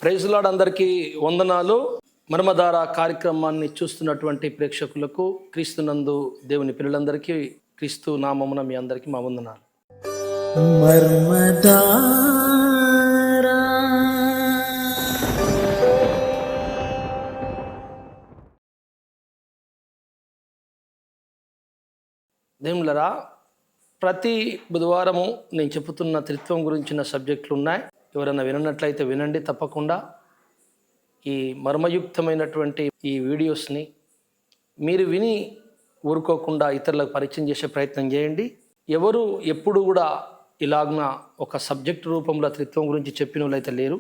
Praise lord, అందరికీ వందనాలు. మర్మధార కార్యక్రమాన్ని చూస్తున్నటువంటి ప్రేక్షకులకు, క్రీస్తునందు దేవుని పిల్లలందరికీ క్రీస్తు నామమున మీ అందరికీ మా వందనాలు. మర్మధార దేవులరా, ప్రతి బుధవారము నేను చెబుతున్న త్రిత్వం గురించిన సబ్జెక్టులు ఉన్నాయి. ఎవరైనా వినట్లయితే వినండి తప్పకుండా. ఈ మర్మయుక్తమైనటువంటి ఈ వీడియోస్ని మీరు విని ఊరుకోకుండా ఇతరులకు పరిచయం చేసే ప్రయత్నం చేయండి. ఎవరు ఎప్పుడు కూడా ఇలాగున ఒక సబ్జెక్ట్ రూపంలో త్రిత్వం గురించి చెప్పిన వాళ్ళైతే లేరు.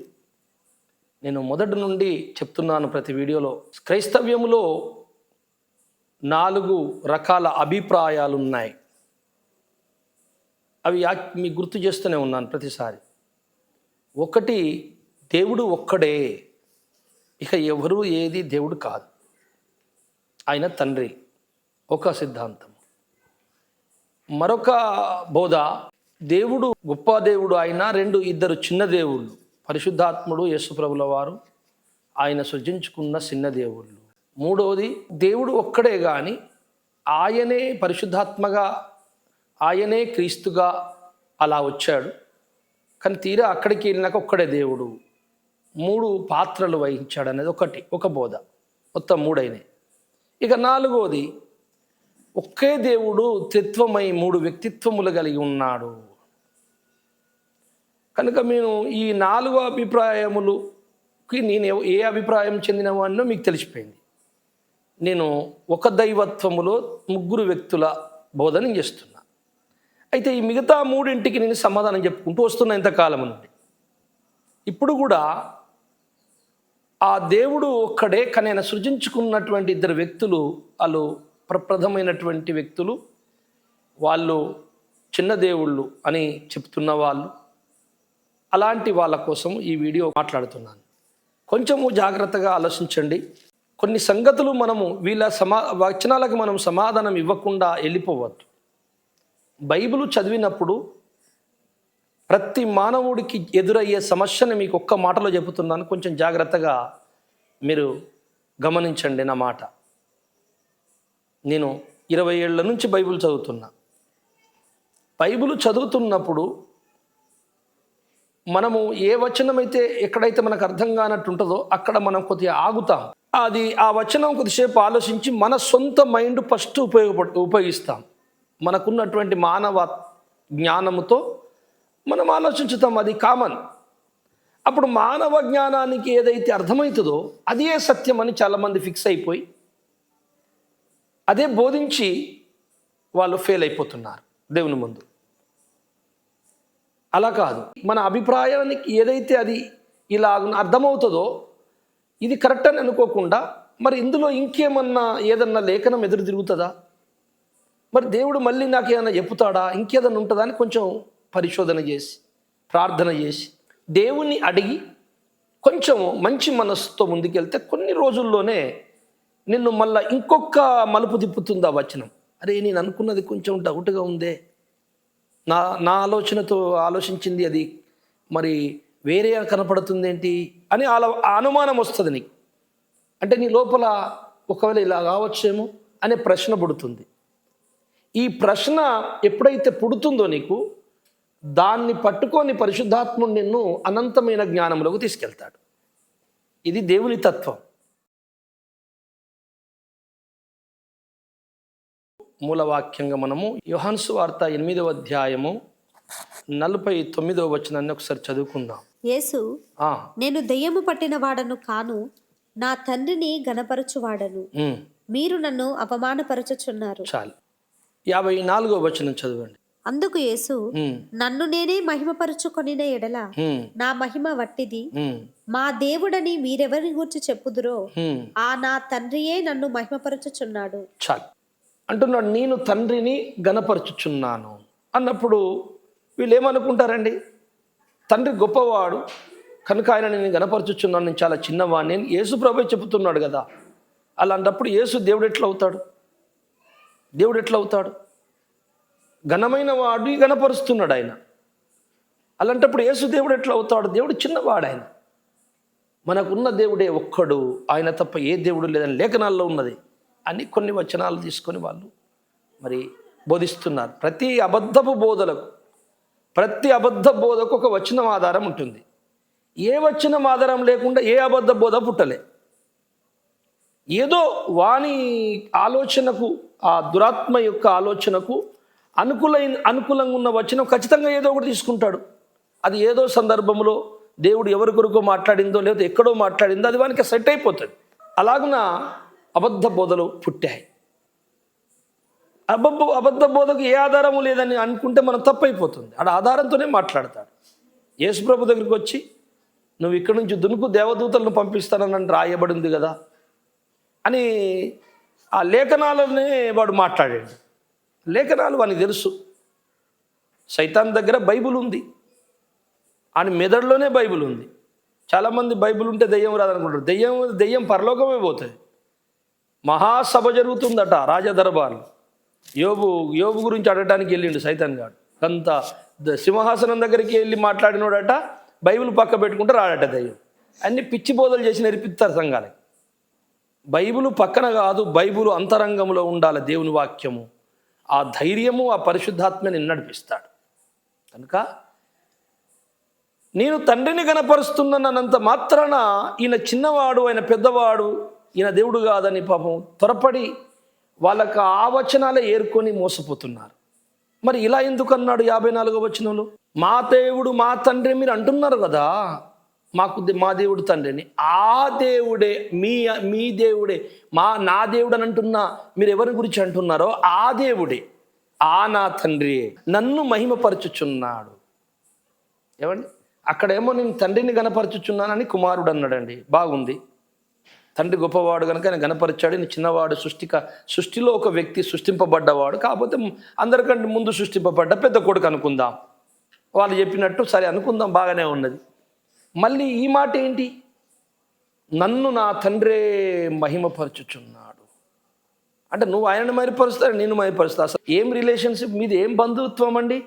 నేను మొదటి నుండి చెప్తున్నాను ప్రతి వీడియోలో. క్రైస్తవ్యములో 4 రకాల అభిప్రాయాలు ఉన్నాయి. అవి మీకు గుర్తు చేస్తూనే ఉన్నాను ప్రతిసారి. 1, దేవుడు ఒక్కడే, ఇక ఎవరు ఏది దేవుడు కాదు, ఆయన తండ్రి, ఒక సిద్ధాంతం. మరొక బోధ, దేవుడు గొప్ప దేవుడు, ఆయన 2 చిన్న దేవుళ్ళు, పరిశుద్ధాత్ముడు యేసుప్రభుల వారు, ఆయన సృజించుకున్న చిన్న దేవుళ్ళు. 3వది, దేవుడు ఒక్కడే కానీ ఆయనే పరిశుద్ధాత్మగా, ఆయనే క్రీస్తుగా అలా వచ్చాడు, కానీ తీరా అక్కడికి వెళ్ళినాక ఒక్కడే దేవుడు 3 పాత్రలు వహించాడు అనేది ఒక బోధ. మొత్తం 3 అయినాయి. ఇక 4వది, ఒకే దేవుడు త్రిత్వమై 3 వ్యక్తిత్వములు కలిగి ఉన్నాడు. కనుక మేము ఈ 4 అభిప్రాయములకి నేను ఏ అభిప్రాయం చెందినవాడినో మీకు తెలిసిపోయింది. నేను ఒక దైవత్వములో 3 వ్యక్తుల బోధన చేస్తున్నా. అయితే ఈ మిగతా 3ంటికి నేను సమాధానం చెప్పుకుంటూ వస్తున్నా ఇంతకాలం నుండి. ఇప్పుడు కూడా ఆ దేవుడు ఒక్కడే, కానీ ఆయన సృజించుకున్నటువంటి 2 వ్యక్తులు, వాళ్ళు ప్రప్రథమైనటువంటి వ్యక్తులు, వాళ్ళు చిన్న దేవుళ్ళు అని చెప్తున్న వాళ్ళు. అలాంటి వాళ్ళ కోసం ఈ వీడియో మాట్లాడుతున్నాను. కొంచెము జాగ్రత్తగా ఆలోచించండి. కొన్ని సంగతులు మనము వీళ్ళ వచనాలకు మనం సమాధానం ఇవ్వకుండా వెళ్ళిపోవద్దు. బైబిల్ చదివినప్పుడు ప్రతి మానవుడికి ఎదురయ్యే సమస్యని మీకు ఒక్క మాటలో చెబుతున్నాను. కొంచెం జాగ్రత్తగా మీరు గమనించండి నా మాట. నేను 20 ఏళ్ల నుంచి బైబిల్ చదువుతున్నా. బైబిల్ చదువుతున్నప్పుడు మనము ఏ వచనమైతే ఎక్కడైతే మనకు అర్థం కానట్టు ఉంటుందో అక్కడ మనం కొద్దిగా ఆగుతాం. ఆ వచనం కొద్దిసేపు ఆలోచించి మన సొంత మైండ్ ఫస్ట్ ఉపయోగిస్తాం. మనకున్నటువంటి మానవ జ్ఞానముతో మనం ఆలోచించుతాం, అది కామన్. అప్పుడు మానవ జ్ఞానానికి ఏదైతే అర్థమవుతుందో అదే సత్యం అని చాలామంది ఫిక్స్ అయిపోయి అదే బోధించి వాళ్ళు ఫెయిల్ అయిపోతున్నారు దేవుని ముందు. అలా కాదు, మన అభిప్రాయానికి ఏదైతే అది ఇలా అర్థమవుతుందో ఇది కరెక్ట్ అని అనుకోకుండా, మరి ఇందులో ఇంకేమన్నా ఏదన్నా లేఖనం ఎదురు తిరుగుతుందా, మరి దేవుడు మళ్ళీ నాకు ఏమైనా చెప్పుతాడా, ఇంకేదన్నా ఉంటుందా అని కొంచెం పరిశోధన చేసి, ప్రార్థన చేసి, దేవుణ్ణి అడిగి కొంచెం మంచి మనస్సుతో ముందుకెళ్తే కొన్ని రోజుల్లోనే నిన్ను మళ్ళీ ఇంకొక మలుపు తిప్పుతుంది ఆ వచనం. అరే, నేను అనుకున్నది కొంచెం డౌట్గా ఉందే, నా ఆలోచనతో ఆలోచించింది అది మరి వేరే కనపడుతుంది ఏంటి అని అనుమానం వస్తుంది నీకు. అంటే నీ లోపల ఒకవేళ ఇలా కావచ్చేమో అనే ప్రశ్న పుడుతుంది. ఈ ప్రశ్న ఎప్పుడైతే పుడుతుందో నీకు, దాన్ని పట్టుకొని పరిశుద్ధాత్ముడు నిన్ను అనంతమైన జ్ఞానంలోకి తీసుకెళ్తాడు. ఇది దేవుని తత్వం. మూలవాక్యంగా మనము యోహాను సువార్త 8వ అధ్యాయము 49వ వచనాన్ని ఒకసారి చదువుకుందాం. యేసు, నేను దెయ్యము పట్టిన వాడను కాను, నా తండ్రిని గణపరచువాడను, మీరు నన్ను అవమానపరచుచున్నారు. చాలు. 54వ వచనం చదవండి. అందుకు యేసు, నన్ను నేనే మహిమపరచుకొనిన ఎడల నా మహిమ వట్టిది, మా దేవుడని మీరెవరిని గురించి చెప్పుదురో ఆ నా తండ్రియే నన్ను మహిమపరచుచున్నాడు. చాలు అంటున్నాడు. నేను తండ్రిని గణపరచుచున్నాను అన్నప్పుడు వీళ్ళు ఏమనుకుంటారండి? తండ్రి గొప్పవాడు కనుక ఆయన నేను గణపరచుచున్నాను, నేను చాలా చిన్నవాడిని అని యేసు ప్రభువే చెబుతున్నాడు కదా. అలాంటప్పుడు యేసు దేవుడు ఎట్లా అవుతాడు? దేవుడు ఎట్లా అవుతాడు? ఘనమైన వాడు గణపరుస్తున్నాడు ఆయన. అలాంటప్పుడు యేసు దేవుడు ఎట్లా అవుతాడు? దేవుడు చిన్నవాడు ఆయన. మనకున్న దేవుడే ఒక్కడు, ఆయన తప్ప ఏ దేవుడు లేదని లేఖనాల్లో ఉన్నది అని కొన్ని వచనాలు తీసుకొని వాళ్ళు మరి బోధిస్తున్నారు. ప్రతి అబద్ధ బోధకు ఒక వచనం ఆధారం ఉంటుంది. ఏ వచనం ఆధారం లేకుండా ఏ అబద్ధ బోధ పుట్టలే. ఏదో వాని ఆలోచనకు, ఆ దురాత్మ యొక్క ఆలోచనకు అనుకూలంగా ఉన్న వచనం ఖచ్చితంగా ఏదో ఒకటి తీసుకుంటాడు. అది ఏదో సందర్భంలో దేవుడు ఎవరి కొరకు మాట్లాడిందో లేకపోతే ఎక్కడో మాట్లాడిందో అది వానికి సెట్ అయిపోతుంది. అలాగున అబద్ధ బోధలు పుట్టాయి. అబద్ధ బోధకు ఏ ఆధారము లేదని అనుకుంటే మనం తప్పైపోతుంది. ఆడ ఆధారంతోనే మాట్లాడతాడు. యేసుప్రభు దగ్గరికి వచ్చి నువ్వు ఇక్కడి నుంచి దునుకు, దేవదూతలను పంపిస్తానని రాయబడింది కదా అని ఆ లేఖనాలనే వాడు మాట్లాడాడు. లేఖనాలు వానికి తెలుసు. సైతాన్ దగ్గర బైబిల్ ఉంది, ఆయన మెదడులోనే బైబిల్ ఉంది. చాలామంది బైబిల్ ఉంటే దెయ్యం రాదనుకుంటారు. దెయ్యం పరలోకమే పోతుంది. మహాసభ జరుగుతుందట రాజదర్బార్లో. యోబు గురించి అడగడానికి వెళ్ళిండు సైతాన్ గాడు. అంత సింహాసనం దగ్గరికి వెళ్ళి మాట్లాడినోడట, బైబిల్ పక్క పెట్టుకుంటే రాడట దెయ్యం. అన్ని పిచ్చి బోధలు చేసి నేర్పిస్తారు సంఘాలకి. బైబిల్ పక్కన కాదు, బైబిల్ అంతరంగంలో ఉండాలి దేవుని వాక్యము. ఆ ధైర్యము, ఆ పరిశుద్ధాత్మని నడిపిస్తాడు. కనుక నేను తండ్రిని గణపరుస్తున్నంత మాత్రాన ఈయన చిన్నవాడు, ఆయన పెద్దవాడు, ఈయన దేవుడు కాదని పాపం త్వరపడి వాళ్ళకు ఆ వచనాలే ఏరుకొని మోసపోతున్నారు. మరి ఇలా ఎందుకు అన్నాడు 54వ వచనంలో? మా దేవుడు మా తండ్రి మీరు అంటున్నారు కదా, మా దేవుడు తండ్రిని. ఆ దేవుడే మీ దేవుడే, నా దేవుడు అని అంటున్నా. మీరు ఎవరి గురించి అంటున్నారో ఆ దేవుడే, నా తండ్రి నన్ను మహిమపరచుచున్నాడు. ఏమండి, అక్కడేమో నేను తండ్రిని గణపరచుచున్నానని కుమారుడు అన్నాడండి. బాగుంది. తండ్రి గొప్పవాడు కనుక ఆయన గణపరిచాడు. నేను చిన్నవాడు, సృష్టిలో ఒక వ్యక్తి సృష్టింపబడ్డవాడు, కాకపోతే అందరికంటే ముందు సృష్టింపబడ్డ పెద్ద కొడుకు అనుకుందాం. వాళ్ళు చెప్పినట్టు సరే అనుకుందాం, బాగానే ఉన్నది. మళ్ళీ ఈ మాట ఏంటి? నన్ను నా తండ్రే మహిమపరచుచున్నాడు అంటే నువ్వు ఆయనను మహిమపరుస్తాడు, నేను మహిమపరుస్తా. అసలు ఏం రిలేషన్షిప్ మీది, ఏం బంధుత్వం అండి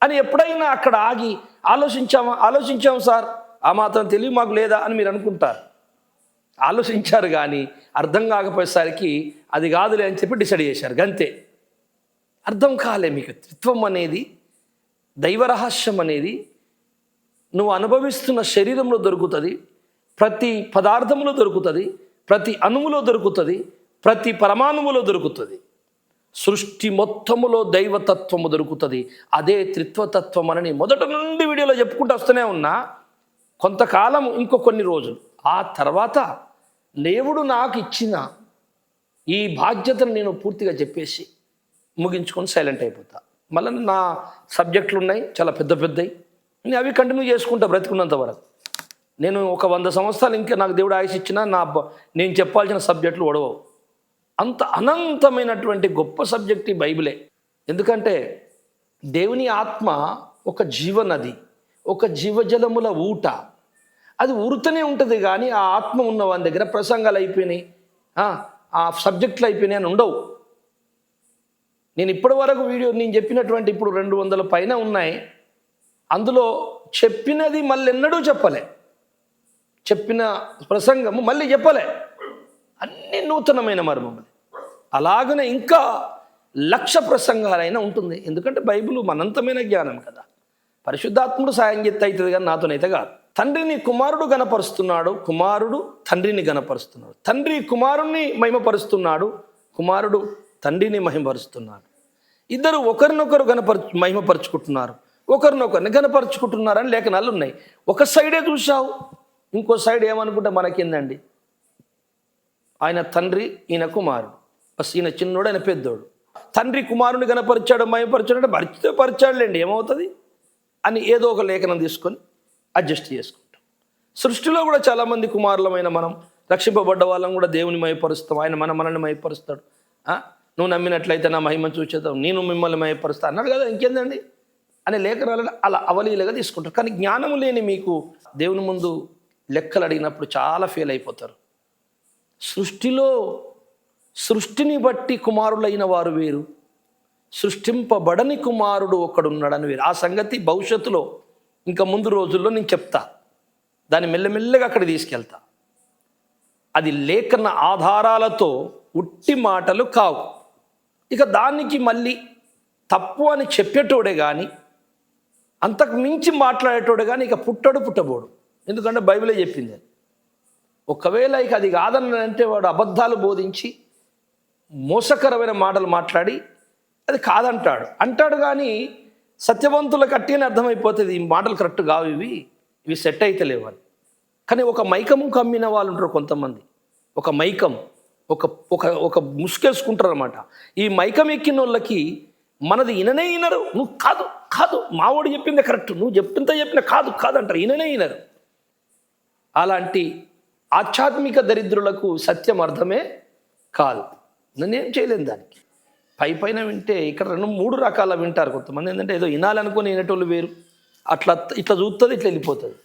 అని ఎప్పుడైనా అక్కడ ఆగి ఆలోచించాము సార్, ఆ మాత్రం తెలివి మాకు లేదా అని మీరు అనుకుంటారు. ఆలోచించారు కానీ అర్థం కాకపోయేసరికి అది కాదులే అని చెప్పి డిసైడ్ చేశారు. గంతే, అర్థం కాలే మీకు. త్రిత్వం అనేది, దైవరహస్యం అనేది నువ్వు అనుభవిస్తున్న శరీరంలో దొరుకుతుంది, ప్రతి పదార్థంలో దొరుకుతుంది, ప్రతి అణువులో దొరుకుతుంది, ప్రతి పరమాణువులో దొరుకుతుంది. సృష్టి మొత్తములో దైవతత్వము దొరుకుతుంది. అదే త్రిత్వతత్వం అని మొదటి నుండి వీడియోలో చెప్పుకుంటూ వస్తూనే ఉన్నా. కొంతకాలం, ఇంకో కొన్ని రోజులు, ఆ తర్వాత దేవుడు నాకు ఇచ్చిన ఈ బాధ్యతను నేను పూర్తిగా చెప్పేసి ముగించుకొని సైలెంట్ అయిపోతా. మళ్ళీ నా సబ్జెక్టులు ఉన్నాయి చాలా పెద్దవి, నేను అవి కంటిన్యూ చేసుకుంటా బ్రతికున్నంత వరకు. నేను ఒక 100 సంవత్సరాలు ఇంకా నాకు దేవుడు ఆయుష్ ఇచ్చినా నేను చెప్పాల్సిన సబ్జెక్టులు ఒడవవు. అంత అనంతమైనటువంటి గొప్ప సబ్జెక్ట్ ఈ బైబిలే. ఎందుకంటే దేవుని ఆత్మ ఒక జీవనది, ఒక జీవజలముల ఊట. అది ఊరుతూనే ఉంటుంది కానీ ఆ ఆత్మ ఉన్న వాని దగ్గర ప్రసంగాలు అయిపోయినాయి, ఆ సబ్జెక్టులు అయిపోయినాయి అని ఉండవు. నేను ఇప్పటి వరకు నేను చెప్పినటువంటి ఇప్పుడు 200 పైన ఉన్నాయి. అందులో చెప్పినది మళ్ళీ ఎన్నడూ చెప్పలే, చెప్పిన ప్రసంగము మళ్ళీ చెప్పలే. అన్ని నూతనమైన మర్మములు. అలాగనే ఇంకా 1,00,000 ప్రసంగాలైనా ఉంటుంది. ఎందుకంటే బైబిల్ అనంతమైన జ్ఞానం కదా. పరిశుద్ధాత్ముడు సాయం చేస్తే అవుతుంది కానీ నాతోనైతే కాదు. తండ్రిని కుమారుడు గణపరుస్తున్నాడు, కుమారుడు తండ్రిని గణపరుస్తున్నాడు. తండ్రి కుమారుణ్ణి మహిమపరుస్తున్నాడు, కుమారుడు తండ్రిని మహిమపరుస్తున్నాడు. ఇద్దరు ఒకరినొకరు మహిమపరుచుకుంటున్నారు, ఒకరినొకరిని గణపరుచుకుంటున్నారని లేఖనాలు ఉన్నాయి. ఒక సైడే చూసావు, ఇంకో సైడ్ ఏమనుకుంటే మనకేందండి? ఆయన తండ్రి, ఈయన కుమారుడు. బస్ ఈయన చిన్నోడు, ఆయన పెద్దోడు. తండ్రి కుమారుని గణపరిచాడు, మహిమపరిచాడు అంటే పరిచాడులేండి, ఏమవుతుంది అని ఏదో ఒక లేఖనం తీసుకొని అడ్జస్ట్ చేసుకుంటాం. సృష్టిలో కూడా చాలామంది కుమారులమైన మనం, రక్షింపబడ్డ వాళ్ళం కూడా దేవుని మహిమపరుస్తాం. ఆయన మనల్ని మహిమపరుస్తాడు. నువ్వు నమ్మినట్లయితే నా మహిమను చూచేద్దాం, నేను మిమ్మల్ని మహిమపరుస్తా అన్నాడు కదా, ఇంకేందండి అనే లేఖనాలను అలా అవలీలుగా తీసుకుంటారు. కానీ జ్ఞానము లేని మీకు దేవుని ముందు లెక్కలు అడిగినప్పుడు చాలా ఫెయిల్ అయిపోతారు. సృష్టిని బట్టి కుమారులైన వారు వేరు, సృష్టింపబడని కుమారుడు ఒకడున్నాడని వేరు. ఆ సంగతి భవిష్యత్తులో ఇంకా ముందు రోజుల్లో నేను చెప్తా, దాన్ని మెల్లమెల్లగా అక్కడ తీసుకెళ్తా. అది లేఖన ఆధారాలతో ఉట్టి మాటలు కావు. ఇక దానికి మళ్ళీ తప్పు అని చెప్పేటోడే కానీ, అంతకు మించి మాట్లాడేటోడే కానీ ఇక పుట్టబోడు. ఎందుకంటే బైబిలే చెప్పింది. ఒకవేళ ఇక అది కాదని అంటే వాడు అబద్ధాలు బోధించి మోసకరమైన మాటలు మాట్లాడి అది అంటాడు కానీ సత్యవంతుల కట్టిని అర్థమైపోతుంది, ఈ మాటలు కరెక్ట్ కావు, ఇవి సెట్ అయితే లేవని. కానీ ఒక మైకము కమ్మిన వాళ్ళు ఉంటారు కొంతమంది. ఒక మైకం ఒక ముసుకేసుకుంటారు అనమాట. ఈ మైకం ఎక్కిన వాళ్ళకి మనది వినరు. నువ్వు కాదు మావాడు చెప్పిందే కరెక్ట్, నువ్వు చెప్పిన కాదు అంటారు, వినరు. అలాంటి ఆధ్యాత్మిక దరిద్రులకు సత్యం అర్థమే కాదు. నేనేం చేయలేను దానికి. పైన వింటే ఇక్కడ 2-3 రకాల వింటారు కొంతమంది. ఏంటంటే ఏదో వినాలనుకుని వినేటోళ్ళు వేరు, ఇట్లా చూస్తుంది, ఇట్లా వెళ్ళిపోతుంది.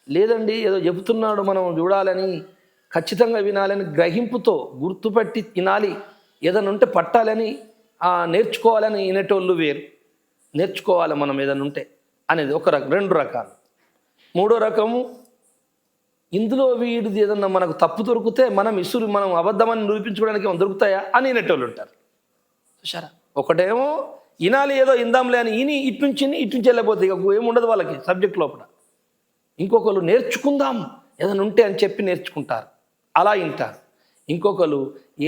లేదండి, ఏదో చెబుతున్నాడు మనం చూడాలని, ఖచ్చితంగా వినాలని గ్రహింపుతో గుర్తుపెట్టి వినాలి, ఏదైనా ఉంటే పట్టాలని నేర్చుకోవాలని వినేటోళ్ళు వేరు. నేర్చుకోవాలి మనం ఏదైనా ఉంటే అనేది ఒక రకం. 2 రకాలు. 3వ రకము, ఇందులో వీడిది ఏదన్నా మనకు తప్పు దొరికితే మనం అబద్ధమని నిరూపించుకోవడానికి ఏమైనా దొరుకుతాయా అని వినేటోళ్ళు ఉంటారు. చూసారా? ఒకటేమో వినాలి, ఏదో ఇందాంలే అని ఇటు నుంచి వెళ్ళిపోతే ఇక ఏముండదు వాళ్ళకి సబ్జెక్ట్ లోపల. ఇంకొకరు నేర్చుకుందాం ఏదైనా ఉంటే అని చెప్పి నేర్చుకుంటారు, అలా వింటారు. ఇంకొకరు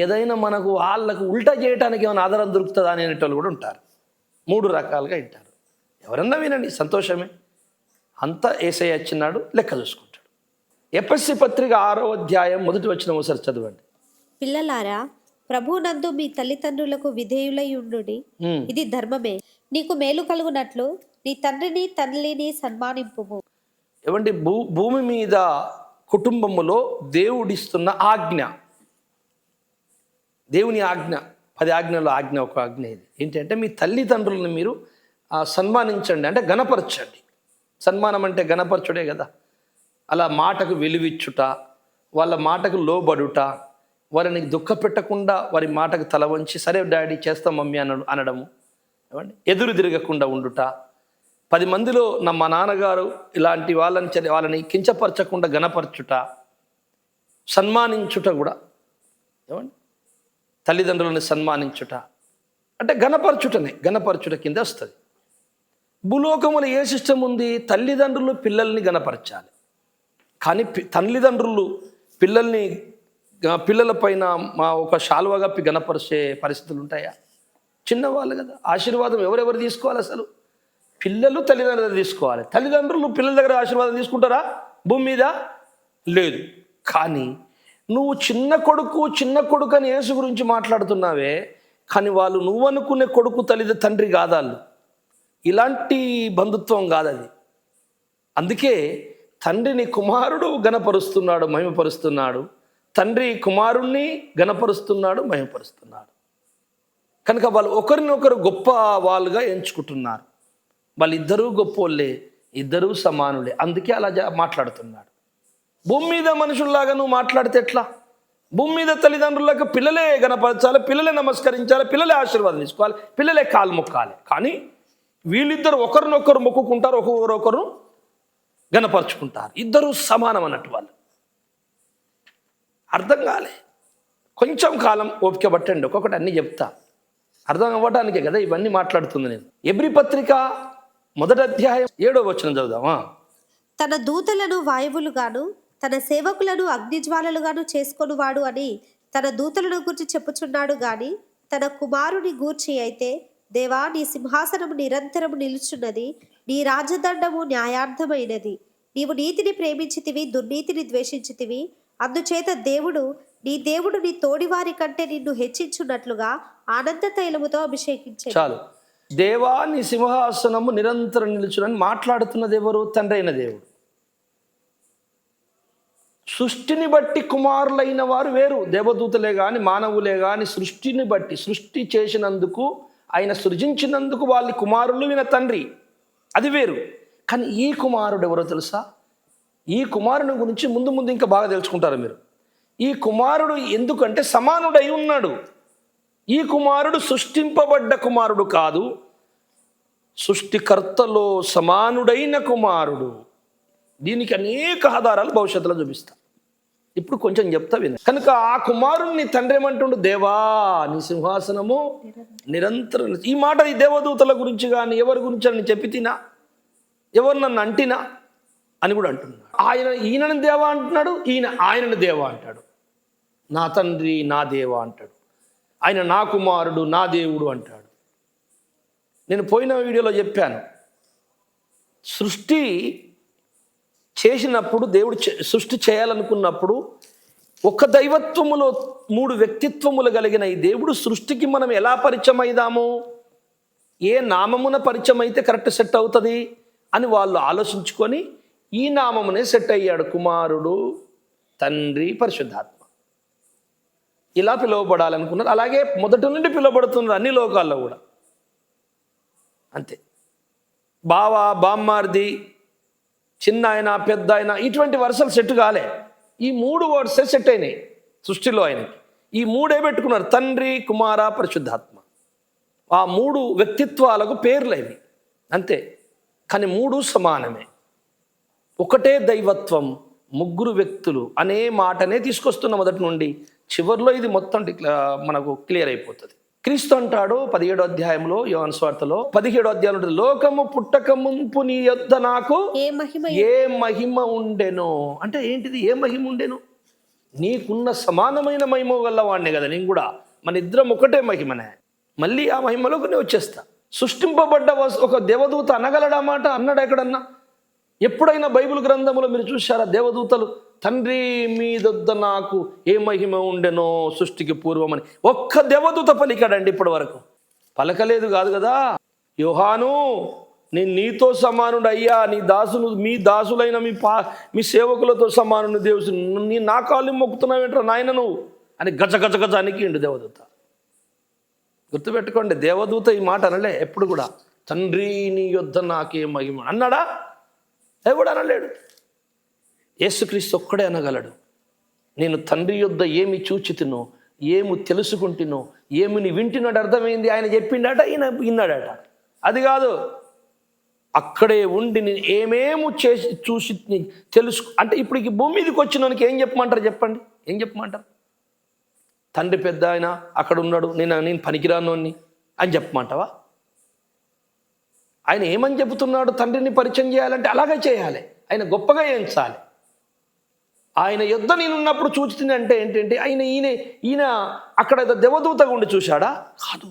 ఏదైనా మనకు వాళ్ళకు ఉల్టా చేయడానికి ఏమైనా ఆధారం దొరుకుతుందా అని అనేటోళ్ళు కూడా ఉంటారు. 3 రకాలుగా వింటారు. ఎవరన్నా వినండి, సంతోషమే. అంతా యేసయ్య వచ్చినాడు, లెక్క చూసుకుంటాడు. ఎఫెసీ పత్రిక 6వ అధ్యాయం 1వ వచనం ఒకసారి చదవండి. పిల్లలారా, ప్రభువునందు మీ తల్లిదండ్రులకు విధేయులై ఉండుడి, ఇది ధర్మమే. నీకు మేలు కలుగునట్లు నీ తండ్రిని తల్లిని సన్మానింపుము. ఏమండి, భూమి మీద కుటుంబములో దేవుడిస్తున్న ఆజ్ఞ, దేవుని ఆజ్ఞ, 10 ఆజ్ఞలో ఒక ఆజ్ఞ ఇది. ఏంటంటే మీ తల్లిదండ్రులను మీరు సన్మానించండి, అంటే గణపరచండి. సన్మానం అంటే గణపరచుడే కదా. అలా మాటకు విలువిచ్చుట, వాళ్ళ మాటకు లోబడుట, వారిని దుఃఖ పెట్టకుండా వారి మాటకు తల వంచి సరే డాడీ చేస్తాం మమ్మీ అనడము. ఏమండి, ఎదురు తిరగకుండా ఉండుట, 10 మందిలో మా నాన్నగారు ఇలాంటి వాళ్ళని కించపరచకుండా గణపరచుట, సన్మానించుట కూడా. ఏమండి, తల్లిదండ్రులను సన్మానించుట అంటే గణపరచుట కింద వస్తుంది. భూలోకములో ఏ సిస్టమ్ ఉంది? తల్లిదండ్రులు పిల్లల్ని గణపరచాలి, కానీ తల్లిదండ్రులు పిల్లల పైన ఒక శాలువా కప్పి గణపరిచే పరిస్థితులు ఉంటాయా? చిన్నవాళ్ళు కదా. ఆశీర్వాదం ఎవరెవరు తీసుకోవాలి? అసలు పిల్లలు తల్లిదండ్రులు తీసుకోవాలి. తల్లిదండ్రులు పిల్లల దగ్గర ఆశీర్వాదం తీసుకుంటారా భూమి మీద? లేదు. కానీ నువ్వు చిన్న కొడుకు అని యేసు గురించి మాట్లాడుతున్నావే, కానీ వాళ్ళు నువ్వు అనుకునే కొడుకు తండ్రి కాదాళ్ళు. ఇలాంటి బంధుత్వం కాదది. అందుకే తండ్రిని కుమారుడు గణపరుస్తున్నాడు, మహిమపరుస్తున్నాడు. తండ్రి కుమారుణ్ణి గణపరుస్తున్నాడు, మహిమపరుస్తున్నాడు. కనుక వాళ్ళు ఒకరినొకరు గొప్ప వాళ్ళుగా ఎంచుకుంటున్నారు. వాళ్ళిద్దరూ గొప్పోళ్ళే, ఇద్దరూ సమానులే. అందుకే అలా మాట్లాడుతున్నాడు. భూమి మీద మనుషుల్లాగా నువ్వు మాట్లాడితే ఎట్లా? భూమి మీద తల్లిదండ్రులకు పిల్లలే గణపరచాలి, పిల్లలే నమస్కరించాలి, పిల్లలే ఆశీర్వాదం తీసుకోవాలి, పిల్లలే కాలు మొక్కాలి. కానీ వీళ్ళిద్దరు ఒకరినొకరు మొక్కుకుంటారు, ఒకరు గణపరుచుకుంటారు. ఇద్దరు సమానం అన్నట్టు. వాళ్ళు అర్థం కాలే. కొంచెం కాలం ఓపిక పట్టండి, ఒక్కొక్కటి అన్నీ చెప్తా. అర్థం అవ్వడానికే కదా ఇవన్నీ మాట్లాడుతుంది నేను. ఎబ్రీ పత్రిక 1వ అధ్యాయం 7వ వచనం చదువుదామా? తన దూతలను వాయువులుగాను తన సేవకులను అగ్నిజ్వాలలుగాను చేసుకొనువాడు అని తన దూతలను గూర్చి చెప్పుచున్నాడు గాని తన కుమారుని గూర్చి అయితే, దేవా, నీ సింహాసనము నిరంతరము నిలుచున్నది, నీ రాజదండము న్యాయార్థమైనది. నీవు నీతిని ప్రేమించితివి, దుర్నీతిని ద్వేషించితివి. అందుచేత నీ దేవుడు నీ తోడివారి కంటే నిన్ను హెచ్చించున్నట్లుగా ఆనంద తైలముతో అభిషేకించాడు. చాలు. దేవా, నీ సింహాసనము నిరంతరం నిలుచునని మాట్లాడుతున్నది ఎవరు? తండ్రి అయిన దేవుడు. సృష్టిని బట్టి కుమారులైన వారు వేరు. దేవదూతలే కానీ మానవులే కానీ సృష్టిని బట్టి, సృష్టి చేసినందుకు, ఆయన సృజించినందుకు వాళ్ళ కుమారులు విన తండ్రి, అది వేరు. కానీ ఈ కుమారుడు ఎవరో తెలుసా? ఈ కుమారుని గురించి ముందు ఇంకా బాగా తెలుసుకుంటారు మీరు. ఈ కుమారుడు ఎందుకంటే సమానుడై ఉన్నాడు. ఈ కుమారుడు సృష్టింపబడ్డ కుమారుడు కాదు, సృష్టికర్తలో సమానుడైన కుమారుడు. దీనికి అనేక ఆధారాలు భవిష్యత్తులో చూపిస్తా. ఇప్పుడు కొంచెం చెప్తా విను. కనుక ఆ కుమారుణ్ణి తండ్రి ఏమంటుండు, దేవా నీ సింహాసనము నిరంతరం. ఈ మాట ఈ దేవదూతల గురించి కానీ ఎవరి గురించి అని చెప్పి తినా, ఎవరు నన్ను అంటినా అని కూడా అంటున్నాడు. ఈయనను దేవా అంటున్నాడు, ఆయనను దేవా అంటాడు. నా తండ్రి నా దేవా అంటాడు, ఆయన నా కుమారుడు నా దేవుడు అంటాడు. నేను పోయిన వీడియోలో చెప్పాను, సృష్టి చేసినప్పుడు దేవుడు సృష్టి చేయాలనుకున్నప్పుడు ఒక దైవత్వములో 3 వ్యక్తిత్వములు కలిగిన ఈ దేవుడు సృష్టికి మనం ఎలా పరిచయం అయిదాము, ఏ నామమున పరిచయం అయితే కరెక్ట్ సెట్ అవుతుంది అని వాళ్ళు ఆలోచించుకొని ఈ నామమునే సెట్ అయ్యాడు, కుమారుడు తండ్రి పరిశుద్ధాత్మ. ఇలా పిలువబడాలనుకున్నారు. అలాగే మొదటి నుండి పిలువబడుతున్నారు అన్ని లోకాల్లో కూడా అంతే. బావ బామ్మార్ది, చిన్న ఆయన పెద్ద ఆయన, ఇటువంటి వరుసలు సెట్ కాలే. ఈ 3 వర్డ్సే సెట్ అయినాయి సృష్టిలో. ఆయనకి ఈ 3 పెట్టుకున్నారు, తండ్రి కుమార పరిశుద్ధాత్మ. ఆ 3 వ్యక్తిత్వాలకు పేర్లు అవి అంతే. కానీ 3 సమానమే, ఒకటే దైవత్వం, 3 వ్యక్తులు అనే మాటనే తీసుకొస్తున్న మొదటి నుండి. చివరిలో ఇది మొత్తం మనకు క్లియర్ అయిపోతుంది. క్రీస్తు అంటాడు 17వ అధ్యాయంలో యోహాను సువార్తలో 17వ అధ్యాయంలో, లోకము పుట్టక మునుపు నీ యొద్ద నాకు ఏ మహిమ ఉండెనో. అంటే ఏంటిది? ఏ మహిమ ఉండెను? నీకున్న సమానమైన మహిమ గలవాడినే కదా నేను కూడా, మన ఇద్దరం ఒకటే మహిమనే. మళ్ళీ ఆ మహిమలోకి నేను వచ్చేస్తా. సృష్టింపబడ్డ ఒక దేవదూత అనగలడా మాట? అన్నాడు ఎక్కడన్నా? ఎప్పుడైనా బైబిల్ గ్రంథంలో మీరు చూశారా దేవదూతలు తండ్రి మీదొద్ద నాకు ఏ మహిమ ఉండెనో సృష్టికి పూర్వమని ఒక్క దేవదూత పలికాడండి ఇప్పటి వరకు? పలకలేదు కాదు కదా. యోహాను నేను నీతో సమానుడు అయ్యా, నీ దాసును, మీ దాసులైన మీ సేవకులతో సమానుడు దేవుడు, నీ నా కాళ్ళు మొక్కుతున్నావేంట్రా నాయన నువ్వు అని గజ గజ గజ అనికిండు దేవదూత. గుర్తుపెట్టుకోండి, దేవదూత ఈ మాట అనలే ఎప్పుడు కూడా. తండ్రి నీ యొద్ద నాకే మహిమ అన్నాడా? ఎవడు అనలేడు. యేసుక్రీస్తు ఒక్కడే అనగలడు. నేను తండ్రి యొద్ద ఏమి చూచితినో, ఏమి తెలుసుకుంటునో, ఏమిని వింటున్నాడు. అర్థమైంది, ఆయన చెప్పిండట, ఈయన విన్నాడట. అది కాదు, అక్కడే ఉండి నేను ఏమేమి చేసి చూసి తెలుసు అంటే ఇప్పుడు ఈ భూమి మీదకి వచ్చినోనికి ఏం చెప్పమంటారు చెప్పండి? ఏం చెప్పమంటారు? తండ్రి పెద్ద ఆయన అక్కడ ఉన్నాడు, నేను పనికిరానోని అని చెప్పమంటావా? ఆయన ఏమని చెబుతున్నాడు? తండ్రిని పరిచయం చేయాలంటే అలాగే చేయాలి, ఆయన గొప్పగా ఎంచాలి. ఆయన యుద్ధ నేనున్నప్పుడు చూచుతుంది అంటే ఏంటంటే ఈయన అక్కడ దేవదూతగా ఉండి చూశాడా? కాదు,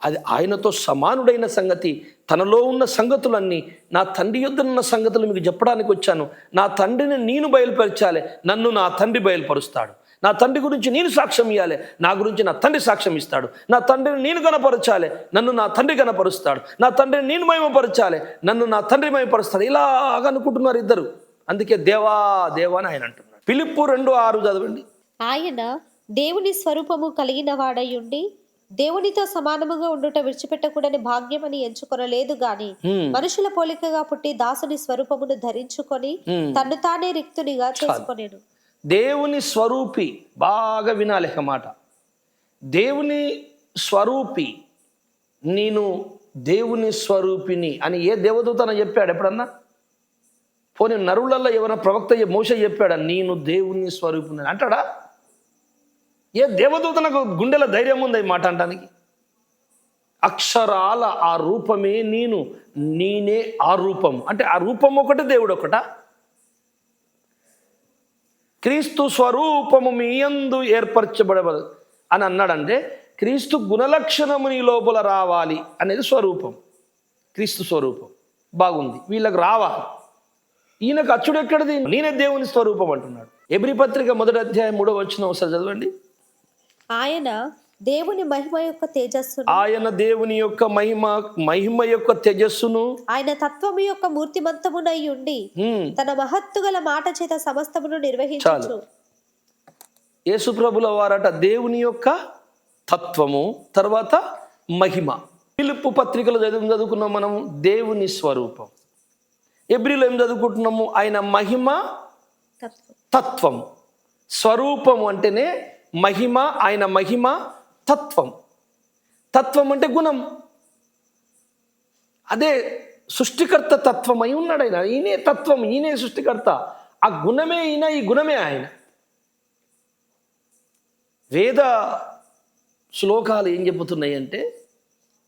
అది ఆయనతో సమానుడైన సంగతి. తనలో ఉన్న సంగతులన్నీ, నా తండ్రి యొద్ద ఉన్న సంగతులు మీకు చెప్పడానికి వచ్చాను. నా తండ్రిని నేను బయలుపరచాలి, నన్ను నా తండ్రి బయలుపరుస్తాడు. నా తండ్రి గురించి నేను సాక్ష్యం ఇవ్వాలి, నా గురించి నా తండ్రి సాక్ష్యం ఇస్తాడు. నా తండ్రిని నేను కనపరచాలి, నన్ను నా తండ్రి కనపరుస్తాడు. నా తండ్రిని నేను మహిమపరచాలి, నన్ను నా తండ్రి మహిమపరుస్తాడు. ఇలాగ అనుకుంటున్నారు ఇద్దరు. అందుకే దేవా దేవా అని ఆయన అంటున్నాడు. ఫిలిప్పు 2:6 చదవండి. ఆయన దేవుని స్వరూపము కలిగిన వాడై ఉండి దేవునితో సమానముగా ఉండుట విడిచిపెట్టకూడని భాగ్యమని ఎంచుకొనలేదు గాని మనుషుల పోలికగా పుట్టి దాసుని స్వరూపమును ధరించుకొని తన్ను తానే రిక్తునిగా చేసుకొనేను. దేవుని స్వరూపి, బాగా వినాలి మాట. దేవుని స్వరూపి, నేను దేవుని స్వరూపిని అని ఏ దేవదూతన చెప్పాడు ఎప్పుడన్నా? పోనీ నరులలో ఎవరైనా ప్రవక్త మోషే చెప్పాడా నేను దేవుని స్వరూపిని అంటాడా? ఏ దేవదూతనకు గుండెల ధైర్యం ఉంది ఈ మాట అంటానికి? అక్షరాల ఆ రూపమే నేనే ఆ రూపం అంటే ఆ రూపం ఒకటి, దేవుడు ఒకటా? క్రీస్తు స్వరూపము మీ యందు ఏర్పరచబడదు అని అన్నాడంటే క్రీస్తు గుణలక్షణము నీ లోపల రావాలి అనేది స్వరూపం. క్రీస్తు స్వరూపం బాగుంది, వీళ్ళకి రావాలి. ఈయనకు అచ్చుడు ఎక్కడిది? నేనే దేవుని స్వరూపం అంటున్నాడు. ఎబ్రీ పత్రిక 1వ అధ్యాయం 3వ వచనం ఒకసారి చదవండి. ఆయన దేవుని మహిమ యొక్క తేజస్సును, ఆయన దేవుని యొక్క మహిమ యొక్క తేజస్సును, ఆయన తత్వము యొక్క మూర్తిమంతమునై ఉండి తన మహత్తు గల మాట చేత సమస్తమును నిర్వహించు. యేసు ప్రభుల వారట దేవుని యొక్క తత్వము, తర్వాత మహిమ. ఫిలిప్పు పత్రికలో చదువుకున్నాం మనం దేవుని స్వరూపం. ఎబ్రీలో ఏం చదువుకుంటున్నాము? ఆయన మహిమ తత్వం. స్వరూపము అంటేనే మహిమ, ఆయన మహిమ తత్వం. తత్వం అంటే గుణం. అదే సృష్టికర్త తత్వం అయి ఉన్నాడు ఆయన. ఈయనే తత్వం, ఈయనే సృష్టికర్త. ఆ గుణమే ఈయన, ఈ గుణమే ఆయన. వేద శ్లోకాలు ఏం చెబుతున్నాయి అంటే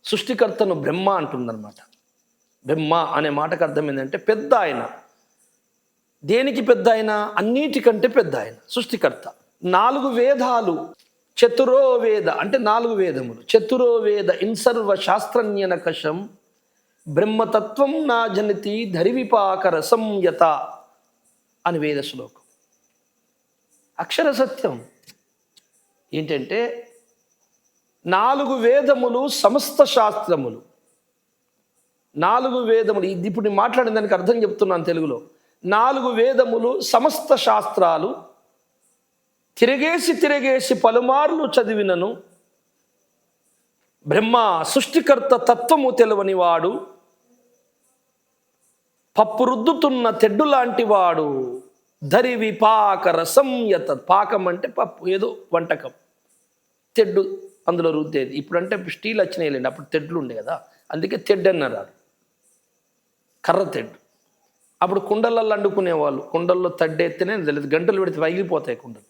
సృష్టికర్తను బ్రహ్మ అంటుందన్నమాట. బ్రహ్మ అనే మాటకు అర్థం ఏంటంటే పెద్ద ఆయన. దేనికి పెద్ద ఆయన? అన్నిటికంటే పెద్ద ఆయన, సృష్టికర్త. 4 వేదాలు, చతురో వేద అంటే 4 వేదములు. చతురో వేద ఇన్సర్వ శాస్త్రజ్ఞనకషం బ్రహ్మతత్వం నా జనతి ధరివిపాక రసం యత అని వేద శ్లోకం. అక్షర సత్యం ఏంటంటే 4 వేదములు సమస్త శాస్త్రములు. 4 వేదములు, ఇది ఇప్పుడు నేను మాట్లాడిన దానికి అర్థం చెప్తున్నాను తెలుగులో. 4 వేదములు సమస్త శాస్త్రాలు తిరిగేసి పలుమార్లు చదివినను బ్రహ్మ సృష్టికర్త తత్వము తెలవని వాడు, పప్పు రుద్దుతున్న తెడ్డు లాంటి వాడు, ధరివి పాక రసం యత. పాకం అంటే పప్పు, ఏదో వంటకం, తెడ్డు అందులో రుద్దేది. ఇప్పుడంటే స్టీల్ వచ్చినాయిలేండి, అప్పుడు తెడ్లు ఉండే కదా, అందుకే తెడ్డు అన్నారు. కర్ర తెడ్డు. అప్పుడు కుండలలో వండుకునేవాళ్ళు, కుండల్లో తడ్డెత్తేనే తెలియదు, గంటలు పెడితే పగిలిపోతాయి కుండలు.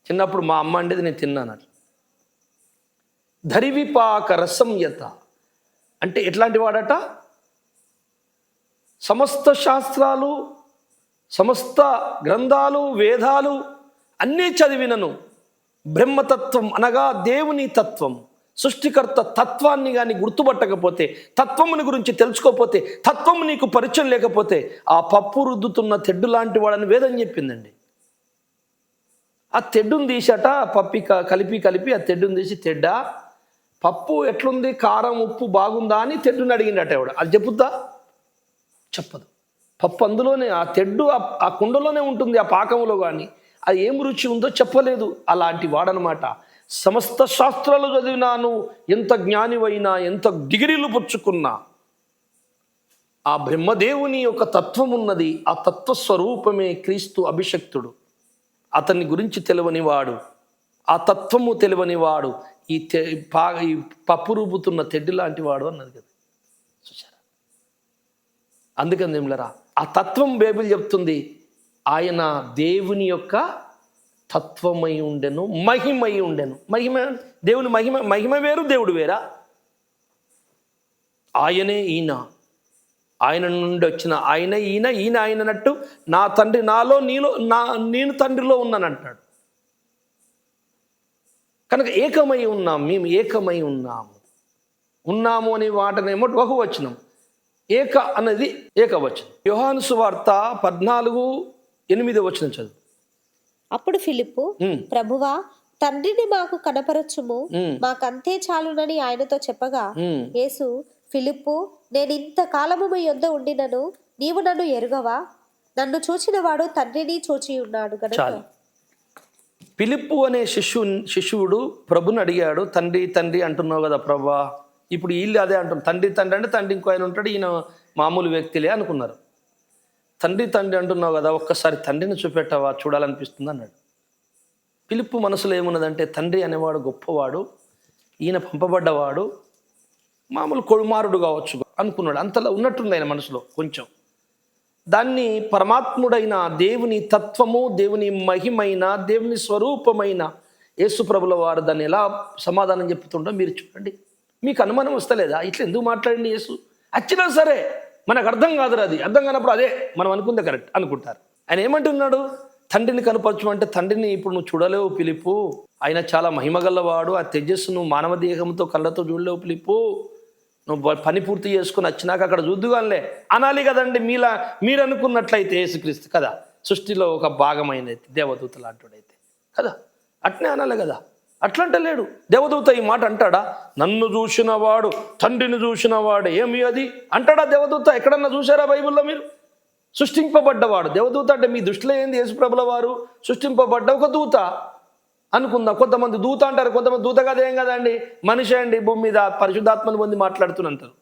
చిన్నప్పుడు మా అమ్మ అండేది, నేను తిన్నాను అట్లా. ధరివిపాక రసం యత అంటే ఎట్లాంటి వాడట? సమస్త శాస్త్రాలు, సమస్త గ్రంథాలు, వేదాలు అన్నీ చదివినను బ్రహ్మతత్వం అనగా దేవుని తత్వం, సృష్టికర్త తత్వాన్ని కానీ గుర్తుపట్టకపోతే, తత్వముని గురించి తెలుసుకోకపోతే, తత్వం నీకు పరిచయం లేకపోతే ఆ పప్పు రుద్దుతున్న తెడ్డు లాంటి వాడని వేదం చెప్పిందండి. ఆ తెడ్డును తీసట కలిపి ఆ తెడ్డును తీసి, తెడ్డా పప్పు ఎట్లుంది, కారం ఉప్పు బాగుందా అని తెడ్డుని అడిగిండట. ఎవడ అది చెప్పుద్దా? చెప్పదు. పప్పు అందులోనే, ఆ తెడ్డు ఆ కుండలోనే ఉంటుంది, ఆ పాకంలో కానీ అది ఏం రుచి ఉందో చెప్పలేదు. అలాంటి వాడనమాట. సమస్త శాస్త్రాలు చదివినాను, ఎంత జ్ఞానివైనా, ఎంత డిగ్రీలు పుచ్చుకున్నా, ఆ బ్రహ్మదేవుని యొక్క తత్వం ఉన్నది. ఆ తత్వస్వరూపమే క్రీస్తు అభిషక్తుడు. అతని గురించి తెలియనివాడు, ఆ తత్వము తెలియనివాడు ఈ పప్పు రూపుతున్న తెడ్డి లాంటి వాడు అన్నది కదా, చూసారా? అందుకని ఏమిలరా, ఆ తత్వం బైబిల్ చెప్తుంది, ఆయన దేవుని యొక్క తత్వమై ఉండెను, మహిమై ఉండెను. మహిమ, దేవుని మహిమ వేరు, దేవుడు వేరా? ఆయనే ఈయన, ఆయన నుండి వచ్చిన ఆయన ఈయన, ఈయన ఆయన అన్నట్టు, నా తండ్రి నాలో, నీలో, నేను తండ్రిలో ఉన్నానంటాడు. కనుక ఏకమై ఉన్నాం, మేము ఏకమై ఉన్నాము అనే వాటనేమో బహువచనం, ఏక అన్నది ఏకవచనం. యోహాను సువార్త 14:8 చదువు. అప్పుడు ఫిలిప్పు, ప్రభువా తండ్రిని మాకు కనపరచుము, మాకంతే చాలునని ఆయనతో చెప్పగా, యేసు, ఫిలిప్పు, నేను ఇంత కాలము మీ యొద్ద ఉండినను నీవు నన్ను ఎరుగవా? నన్ను చూచిన వాడు తండ్రిని చూచి ఉన్నాడు గనుక. ఫిలిప్పు అనే శిష్యుడు ప్రభుని అడిగాడు, తండ్రి తండ్రి అంటున్నావు కదా ప్రభా, ఇప్పుడు వీళ్ళు అదే అంటున్నారు, తండ్రి తండ్రి అంటే తండ్రి ఇంకో ఆయన ఉంటాడు, ఈయన మామూలు వ్యక్తిలే అనుకున్నారు. తండ్రి తండ్రి అంటున్నావు కదా, ఒక్కసారి తండ్రిని చూపెట్టావా, చూడాలనిపిస్తుంది అన్నాడు. ఫిలిప్పు మనసులో ఏమున్నదంటే, తండ్రి అనేవాడు గొప్పవాడు, ఈయన పంపబడ్డవాడు, మామూలు కుమారుడు కావచ్చు అనుకున్నాడు. అంతలా ఉన్నట్టుంది ఆయన మనసులో కొంచెం. దాన్ని పరమాత్ముడైన దేవుని తత్వము, దేవుని మహిమైన, దేవుని స్వరూపమైన యేసు ప్రభుల వారు దాన్ని ఎలా సమాధానం చెప్తుండో మీరు చూడండి. మీకు అనుమానం వస్తలేదా? ఇట్లా ఎందుకు మాట్లాడండి యేసు? వచ్చినా సరే మనకు అర్థం కాదురా, అది అర్థం కానప్పుడు అదే మనం అనుకుందే కరెక్ట్ అనుకుంటారు. ఆయన ఏమంటున్నాడు? తండ్రిని కనపరచమంటే, తండ్రిని ఇప్పుడు నువ్వు చూడలేవు ఫిలిప్పు, ఆయన చాలా మహిమగల్లవాడు, ఆ తేజస్సు నువ్వు మానవ దేహంతో కళ్ళతో చూడలేవు ఫిలిప్పు, నువ్వు పని పూర్తి చేసుకుని వచ్చినాక అక్కడ చూద్దుగానిలే అనాలి కదండి. మీరు అనుకున్నట్లయితే యేసుక్రీస్తు కదా సృష్టిలో ఒక భాగమైన దేవదూత లాంటివాడైతే కదా, అట్నే అనాలి కదా. అట్లంటే లేడు. దేవదూత ఈ మాట అంటాడా? నన్ను చూసిన వాడు తండ్రిని చూసిన వాడు ఏమి అది అంటాడా దేవదూత? ఎక్కడన్నా చూసారా బైబిల్లో మీరు? సృష్టింపబడ్డవాడు దేవదూత అంటే మీ దృష్టిలో ఏంది? యేసుప్రభుల వారు సృష్టింపబడ్డ ఒక దూత అనుకుందాం. కొంతమంది దూత అంటారు, కొంతమంది దూత కదా ఏం కదండి, మనిషి అండి, భూమి మీద పరిశుద్ధాత్మను పొంది మాట్లాడుతున్నంటారు.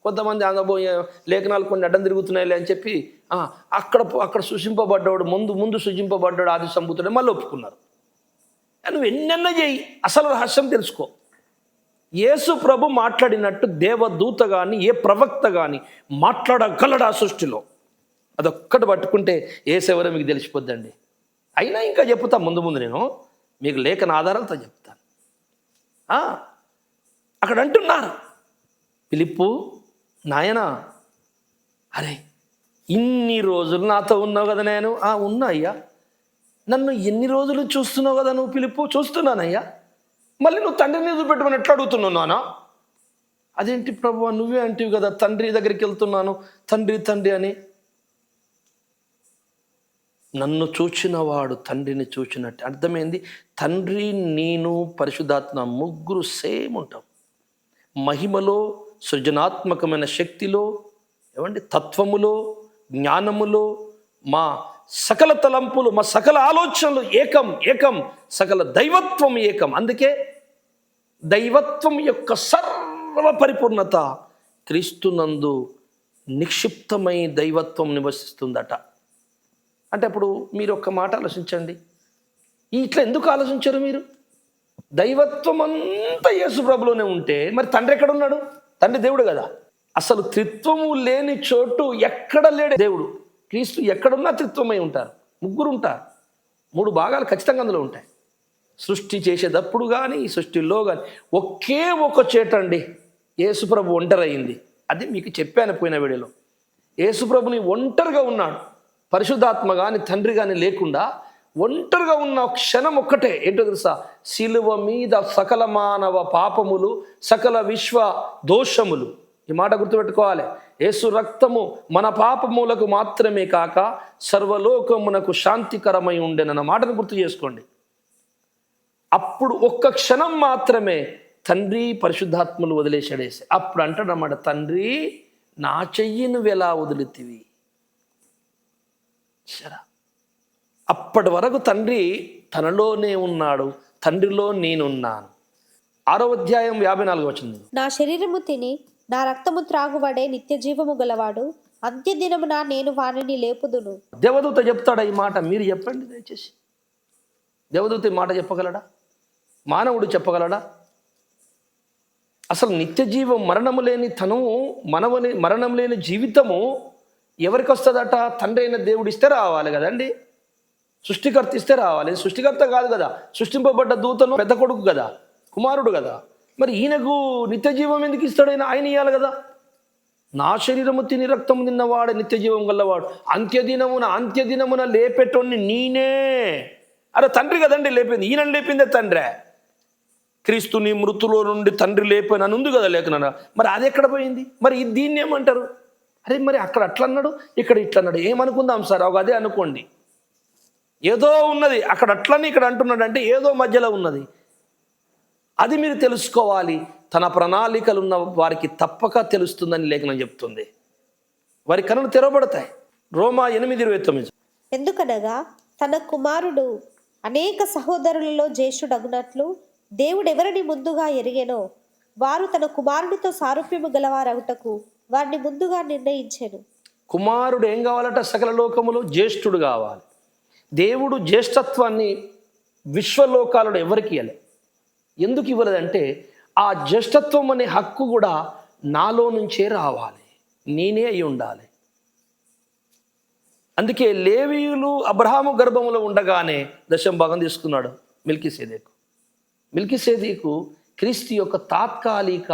కొంతమంది అందబోయే లేఖనాలు కొన్ని అడ్డం తిరుగుతున్నాయిలే అని చెప్పి అక్కడ సృష్టింపబడ్డాడు, ముందు సృష్టింపబడ్డాడు ఆది సంభూతుడే మళ్ళీ ఒప్పుకున్నారు. నువ్వు ఎన్నెన్న చేయి, అసలు రహస్యం తెలుసుకో. యేసు ప్రభు మాట్లాడినట్టు దేవదూత కానీ ఏ ప్రవక్త కానీ మాట్లాడగలడా సృష్టిలో? అదొక్కటి పట్టుకుంటే యేసెవరో మీకు తెలిసిపోద్దండి. అయినా ఇంకా చెప్తా ముందు నేను మీకు లేఖన ఆధారాలతో చెప్తాను. అక్కడ అంటున్నారు, ఫిలిప్పు నాయనా, అరే ఇన్ని రోజులు నాతో ఉన్నావు కదా. నేను ఉన్నా అయ్యా. నన్ను ఎన్ని రోజులు చూస్తున్నావు కదా నువ్వు ఫిలిప్పు? చూస్తున్నానయ్యా. మళ్ళీ నువ్వు తండ్రిని చూపెట్టమని ఎట్లా అడుగుతున్నావు నానా? అదేంటి ప్రభువా, నువ్వే అంటివి కదా తండ్రి దగ్గరికి వెళ్తున్నాను తండ్రి తండ్రి అని. నన్ను చూచినవాడు తండ్రిని చూచినట్టు. అర్థమైంది. తండ్రి, నేను, పరిశుద్ధాత్మ ముగ్గురు సేమ్ ఉంటాం. మహిమలో, సృజనాత్మకమైన శక్తిలో, ఏమండి తత్వములో, జ్ఞానములో, మా సకల తలంపులు, మా సకల ఆలోచనలు ఏకం ఏకం, సకల దైవత్వం ఏకం. అందుకే దైవత్వం యొక్క సర్వ పరిపూర్ణత క్రీస్తునందు నిక్షిప్తమై దైవత్వం నివసిస్తుందట. అంటే అప్పుడు మీరు ఒక్క మాట ఆలోచించండి, ఇట్లా ఎందుకు ఆలోచించారు మీరు? దైవత్వం అంతా యేసు ప్రభులోనే ఉంటే మరి తండ్రి ఎక్కడ ఉన్నాడు? తండ్రి దేవుడు కదా. అసలు త్రిత్వము లేని చోటు ఎక్కడ లేడు దేవుడు. క్రీస్తు ఎక్కడున్నా త్రిత్వమై ఉంటారు. ముగ్గురు ఉంటారు. 3 భాగాలు ఖచ్చితంగా అందులో ఉంటాయి. సృష్టి చేసేటప్పుడు కానీ, సృష్టిలో కానీ ఒకే ఒక చేటండి యేసుప్రభు ఒంటరయింది. అది మీకు చెప్పాను పోయిన వీడియోలో. యేసుప్రభుని ఒంటరిగా ఉన్నాడు. పరిశుద్ధాత్మ కానీ తండ్రి కానీ లేకుండా ఒంటరిగా ఉన్న క్షణం ఒక్కటే ఏంటో తెలుసా? శిలువ మీద సకల మానవ పాపములు, సకల విశ్వ దోషములు. ఈ మాట గుర్తుపెట్టుకోవాలి. యేసు రక్తము మన పాపములకు మాత్రమే కాక సర్వలోకమునకు శాంతికరమై ఉండేనన్న మాటను గుర్తు చేసుకోండి. అప్పుడు ఒక్క క్షణం మాత్రమే తండ్రి పరిశుద్ధాత్మలు వదిలేసాడేసి. అప్పుడు అంటాడన్నమాట, తండ్రి నా చెయ్యి నువ్వు ఎలా వదిలితివి? సరే, అప్పటి వరకు తండ్రి తనలోనే ఉన్నాడు, తండ్రిలో నేనున్నాను. 6వ అధ్యాయం 54వ వచనం. నా శరీరము తిని నా రక్తము త్రాగువాడే నిత్య జీవము గలవాడు, అంత్యదినమున నేను వానిని లేపుదును. దేవదూత చెప్తాడా ఈ మాట? మీరు చెప్పండి దయచేసి. దేవదూత ఈ మాట చెప్పగలడా? మానవుడు చెప్పగలడా? అసలు నిత్య జీవం, మరణము లేని తను, మరణం లేని జీవితము ఎవరికి వస్తుందట? తండ్రి అయిన దేవుడు ఇస్తే రావాలి కదండి. సృష్టికర్త ఇస్తే రావాలి. సృష్టికర్త కాదు కదా, సృష్టింపబడ్డ దూతను పెద్ద కొడుకు కదా, కుమారుడు కదా. మరి ఈయనకు నిత్య జీవం ఎందుకు ఇస్తాడు? ఆయన ఇవ్వాలి కదా. నా శరీరము తిని రక్తము తిన్నవాడే నిత్య జీవం గల్లవాడు, అంత్యదినమున లేపేటోన్ని నేనే. అరే తండ్రి కదండి లేపింది, ఈయన లేపిందే తండ్రే. క్రీస్తుని మృతులో నుండి తండ్రి లేపని ఉంది కదా లేఖన. మరి అది ఎక్కడ పోయింది? మరి దీన్ని ఏమంటారు? అరే మరి అక్కడ అట్లా అన్నాడు, ఇక్కడ ఇట్లా అన్నాడు, ఏమనుకుందాం సార్? అదే అనుకోండి. ఏదో ఉన్నది అక్కడ అట్లని ఇక్కడ అంటున్నాడు అంటే ఏదో మధ్యలో ఉన్నది. అది మీరు తెలుసుకోవాలి. తన ప్రణాళికలు ఉన్న వారికి తప్పక తెలుస్తుందని లేఖనం చెప్తుంది. వారి కనులు తెరవబడతాయి. రోమా 8:29. ఎందుకనగా తన కుమారుడు అనేక సహోదరులలో జ్యేష్ఠుడగునట్లు దేవుడెవరిని ముందుగా ఎరిగెనో వారు తన కుమారునితో సారూప్యము గలవారగుటకు వారిని ముందుగా నిర్ణయించెను. కుమారుడు ఏం కావాలట? సకల లోకములో జ్యేష్ఠుడు కావాలి. దేవుడు జ్యేష్ఠత్వాన్ని విశ్వలోకాలలో ఎవరికి ఇవ్వలే. ఎందుకు ఇవ్వలేదంటే ఆ జ్యేష్ఠత్వం అనే హక్కు కూడా నాలో నుంచే రావాలి, నేనే అయి ఉండాలి. అందుకే లేవీయులు అబ్రహాము గర్భములో ఉండగానే 10వ భాగం తీసుకున్నాడు మెల్కీసెదెకు. మెల్కీసెదెకు క్రీస్తు యొక్క తాత్కాలిక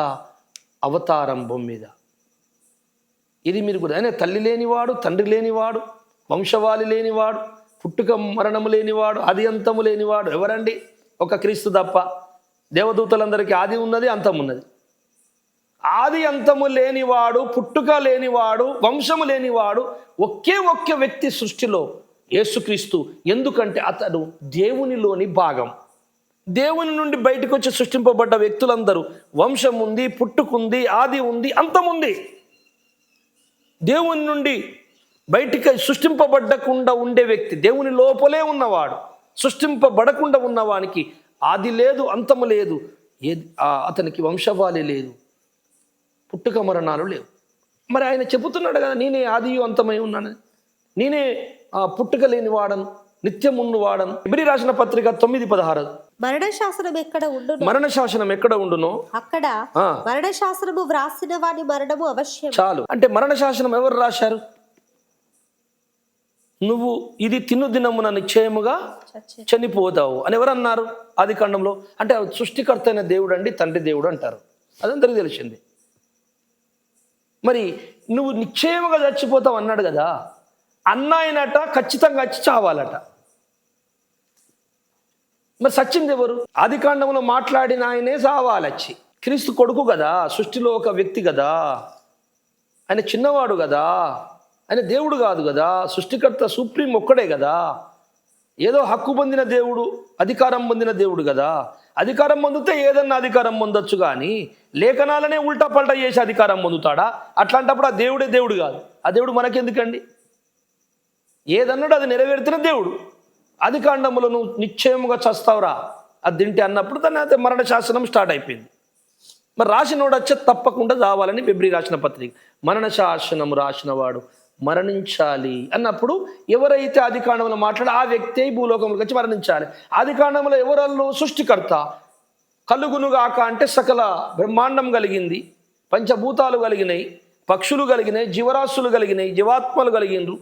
అవతారం భూమి మీద. ఇది మీరు కూడా, ఆయన తల్లి లేనివాడు, తండ్రి లేనివాడు, వంశవాళి లేనివాడు, పుట్టుక మరణము లేనివాడు, ఆది అంతము లేనివాడు ఎవరండి? ఒక క్రీస్తు తప్ప. దేవదూతలందరికీ ఆది ఉన్నది, అంతం ఉన్నది. ఆది అంతము లేనివాడు, పుట్టుక లేనివాడు, వంశము లేనివాడు ఒక్క వ్యక్తి సృష్టిలో యేసుక్రీస్తు. ఎందుకంటే అతడు దేవునిలోని భాగం. దేవుని నుండి బయటకు వచ్చి సృష్టింపబడ్డ వ్యక్తులందరూ వంశం ఉంది, పుట్టుకుంది, ఆది ఉంది, అంతం ఉంది. దేవుని నుండి బయటికి సృష్టింపబడకుండా ఉండే వ్యక్తి, దేవుని లోపలే ఉన్నవాడు, సృష్టింపబడకుండా ఉన్నవానికి ఆది లేదు, అంతము లేదు, అతనికి వంశవాళి లేదు, పుట్టుక మరణాలు లేవు. మరి ఆయన చెబుతున్నాడు కదా, నేనే ఆదియు అంతమై ఉన్నాను, నేనే పుట్టుక లేని వాడను, నిత్యం ఉన్నవాడను. ఇబ్రీ రాసిన పత్రిక 9:16. మరణశాసనం ఎక్కడ ఉండును? మరణశాసనం ఎక్కడ ఉండునో అక్కడ మరణశాసనము వ్రాసిన వాని మరణము అవశ్యం. చాలు. అంటే మరణశాసనం ఎవరు రాశారు? నువ్వు ఇది తిను దినమున నిశ్చయముగా చచ్చి చనిపోతావు అని ఎవరు అన్నారు ఆది కాండంలో? అంటే సృష్టికర్త అయిన దేవుడు అండి, తండ్రి దేవుడు అంటారు. అదందరికీ తెలిసింది. మరి నువ్వు నిశ్చయముగా చచ్చిపోతావు అన్నాడు కదా, అన్న ఆయనట ఖచ్చితంగా వచ్చి చావాలట. మరి సచ్చింది ఎవరు? ఆది కాండంలో మాట్లాడిన ఆయనే చావాలచ్చి. క్రీస్తు కొడుకు కదా, సృష్టిలో ఒక వ్యక్తి కదా, ఆయన చిన్నవాడు కదా, ఆయన దేవుడు కాదు కదా, సృష్టికర్త సుప్రీం ఒక్కడే కదా, ఏదో హక్కు పొందిన దేవుడు, అధికారం పొందిన దేవుడు కదా. అధికారం పొందితే ఏదన్నా అధికారం పొందొచ్చు, కానీ లేఖనాలనే ఉల్టా పల్టా చేసి అధికారం పొందుతాడా? అట్లాంటప్పుడు ఆ దేవుడే దేవుడు కాదు. ఆ దేవుడు మనకెందుకండి? ఏదన్నాడు అది నెరవేర్చిన దేవుడు. ఆది కాండములో నువ్వు నిశ్చయముగా చస్తావురా అది తింటే అన్నప్పుడు దాన్ని అదే మరణ శాసనం స్టార్ట్ అయిపోయింది. మరి రాసినోడు వచ్చే తప్పకుండా చావాలని ఫిబ్రి రాసిన పత్రిక. మరణ శాసనము రాసినవాడు మరణించాలి అన్నప్పుడు ఎవరైతే ఆది కాండంలో మాట్లాడి ఆ వ్యక్తి భూలోకంలోకి వచ్చి మరణించాలి. ఆది కాండంలో ఎవరల్లో? సృష్టికర్త. కలుగునుగాక అంటే సకల బ్రహ్మాండం కలిగింది, పంచభూతాలు కలిగినాయి, పక్షులు కలిగినాయి, జీవరాశులు కలిగినాయి, జీవాత్మలు కలిగిండ్రు,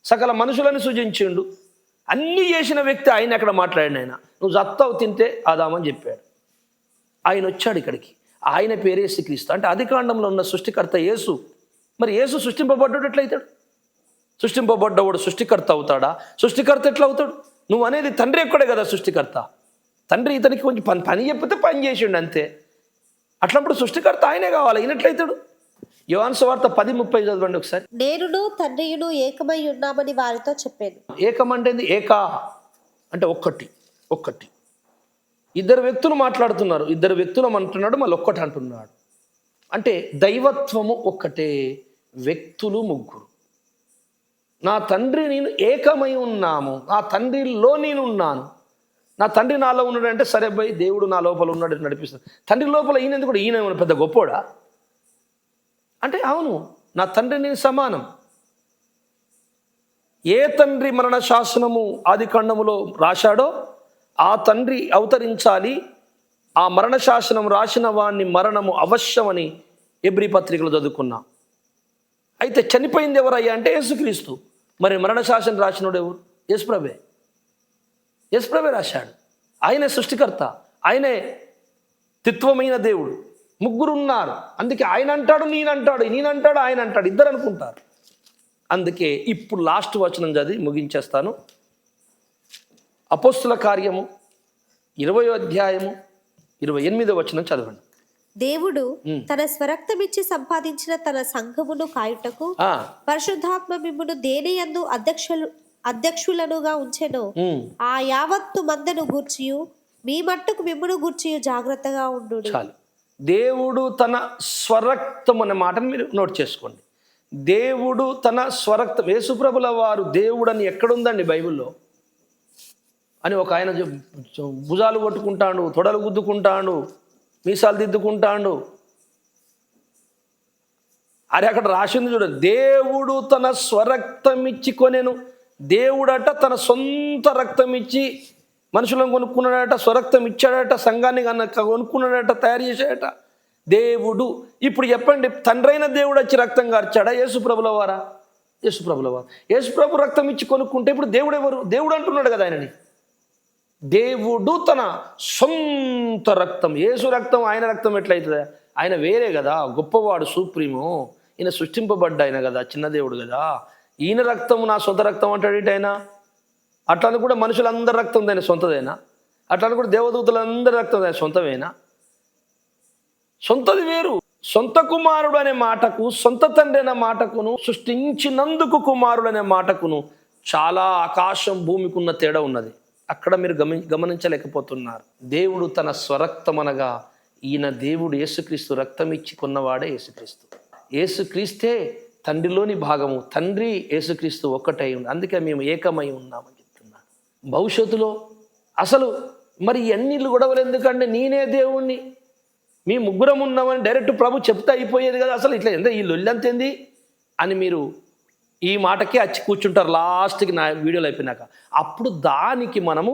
సకల మనుషులను సృజించిండు. అన్నీ చేసిన వ్యక్తి ఆయన అక్కడ మాట్లాడిన ఆయన. నువ్వు జత్తావు తింటే ఆదామని చెప్పాడు. ఆయన వచ్చాడు ఇక్కడికి. ఆయన పేరు యేసుక్రీస్తు. అంటే ఆది కాండంలో ఉన్న సృష్టికర్త యేసు. మరి యేసు సృష్టింపబడ్డాడు ఎట్లయితాడు? సృష్టింపబడ్డవాడు సృష్టికర్త అవుతాడా? సృష్టికర్త ఎట్లా అవుతాడు? నువ్వు అనేది తండ్రి ఎక్కడే కదా సృష్టికర్త. తండ్రి ఇతనికి కొంచెం పని చెప్పితే పని చేసిండు అంతే. అట్లప్పుడు సృష్టికర్త ఆయనే కావాలి. ఈయనట్లయితాడు? యోహాను సువార్త 10:30 చదవండి ఒకసారి. నేనును తండ్రియును ఏకమై ఉన్నామని వారితో చెప్పాను. ఏకమంటే ఏకా అంటే ఒక్కటి. ఇద్దరు వ్యక్తులు మాట్లాడుతున్నారు, ఇద్దరు వ్యక్తులు అంటున్నాడు, మళ్ళీ ఒక్కటి అంటున్నాడు. అంటే దైవత్వము ఒక్కటే, వ్యక్తులు ముగ్గురు. నా తండ్రి నేను ఏకమై ఉన్నాము, నా తండ్రిలో నేనున్నాను. నా తండ్రి నాలో ఉన్నాడు అంటే సరే భయ్, దేవుడు నా లోపల ఉన్నాడు నడిపిస్తాడు. తండ్రి లోపల ఈయన ఎందుకు? ఈయన పెద్ద గొప్పోడా అంటే? అవును, నా తండ్రి నేను సమానం. ఏ తండ్రి మరణ శాసనము ఆది కాండములో రాశాడో ఆ తండ్రి అవతరించాలి. ఆ మరణ శాసనం రాసిన వాడిని మరణము అవశ్యమని ఎబ్రీ పత్రికలు చదువుకున్నా. అయితే చనిపోయింది ఎవరయ్యా అంటే యేసుక్రీస్తు. మరి మరణ శాసనం రాసినోడు ఎవరు? యేసుప్రభే రాశాడు. ఆయనే సృష్టికర్త, ఆయనే తిత్వమైన దేవుడు. ముగ్గురు ఉన్నారు. అందుకే ఆయన అంటాడు, నేనంటాడు, ఆయన అంటాడు, ఇద్దరు అనుకుంటారు. అందుకే ఇప్పుడు లాస్ట్ వచనం చదివి ముగించేస్తాను. అపోస్తుల కార్యము 20వ అధ్యాయము 28వ వచనం చదవండి. దేవుడు తన స్వరక్తమిచ్చి సంపాదించిన తన సంఘమును కాయుటకు పరిశుద్ధాత్మ మిమ్మును దేనియందు అధ్యక్షులనుగా ఉంచెను. ఆ యావత్తు మందను గూర్చియు మీ మట్టుకు మిమ్మును గూర్చియు జాగ్రత్తగా ఉండు. చాలు. దేవుడు తన స్వరక్తం అనే మాటను మీరు నోట్ చేసుకోండి. దేవుడు తన స్వరక్తం. యేసుప్రభుల వారు దేవుడని ఎక్కడుందండి బైబిల్లో అని ఒక ఆయన భుజాలు కొట్టుకుంటాడు, తొడలు గుద్దుకుంటాడు, మీసాలు దిద్దుకుంటాడు. అరే అక్కడ రాసింది చూడండి, దేవుడు తన స్వరక్తం ఇచ్చి కొనెను. దేవుడట తన సొంత రక్తం ఇచ్చి మనుషులను కొనుక్కున్నాడట, స్వరక్తం ఇచ్చాడట, సంఘాన్ని కొనుక్కున్నాడట, తయారు చేశాడట దేవుడు. ఇప్పుడు చెప్పండి, తండ్రైన దేవుడు వచ్చి రక్తం కార్చాడా? యేసుప్రభుల వారా? యేసుప్రభుల వారు. యేసుప్రభు రక్తం ఇచ్చి కొనుక్కుంటే ఇప్పుడు దేవుడు ఎవరు? దేవుడు అంటున్నాడు కదా ఆయనని. దేవుడు తన సొంత రక్తం. యేసు రక్తం ఆయన రక్తం ఎట్లయితుందా? ఆయన వేరే కదా, గొప్పవాడు, సుప్రీము. ఈయన సృష్టింపబడ్డ ఆయన కదా, చిన్న దేవుడు కదా. ఈయన రక్తం నా సొంత రక్తం అంటాడు ఆయన. అట్లా కూడా మనుషులందరి రక్తం ఆయన సొంతదేనా? అట్లా కూడా దేవదూతలందరి రక్తం ఆయన సొంతమేనా? సొంతది వేరు. సొంత కుమారుడు అనే మాటకు, సొంత తండ్రి అనే మాటకును, సృష్టించినందుకు కుమారుడు అనే మాటకును చాలా ఆకాశం భూమికున్న తేడా ఉన్నది. అక్కడ మీరు గమనించలేకపోతున్నారు. దేవుడు తన స్వరక్తం అనగా ఈయన దేవుడు యేసుక్రీస్తు రక్తం ఇచ్చి కొన్నవాడే యేసుక్రీస్తు. యేసుక్రీస్తే తండ్రిలోని భాగము. తండ్రి యేసుక్రీస్తు ఒక్కటై ఉంది. అందుకే మేము ఏకమై ఉన్నామని చెప్తున్నాను. భవిష్యత్తులో అసలు మరి అన్ని గొడవలు ఎందుకంటే నేనే దేవుణ్ణి, మీ ముగ్గురం ఉన్నామని డైరెక్ట్ ప్రభు చెప్తే అయిపోయేది కదా. అసలు ఇట్లా ఎంత ఈ లొల్లంతేంది అని మీరు ఈ మాటకే వచ్చి కూర్చుంటారు లాస్ట్కి నా వీడియోలు అయిపోయినాక. అప్పుడు దానికి మనము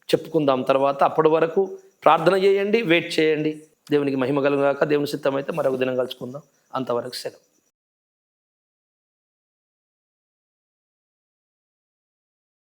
చెప్పుకుందాం తర్వాత. అప్పటి వరకు ప్రార్థన చేయండి, వెయిట్ చేయండి. దేవునికి మహిమ కలుగుగాక. దేవుని సిద్ధమైతే మరొక దినం కలుసుకుందాం. అంతవరకు సెలవు.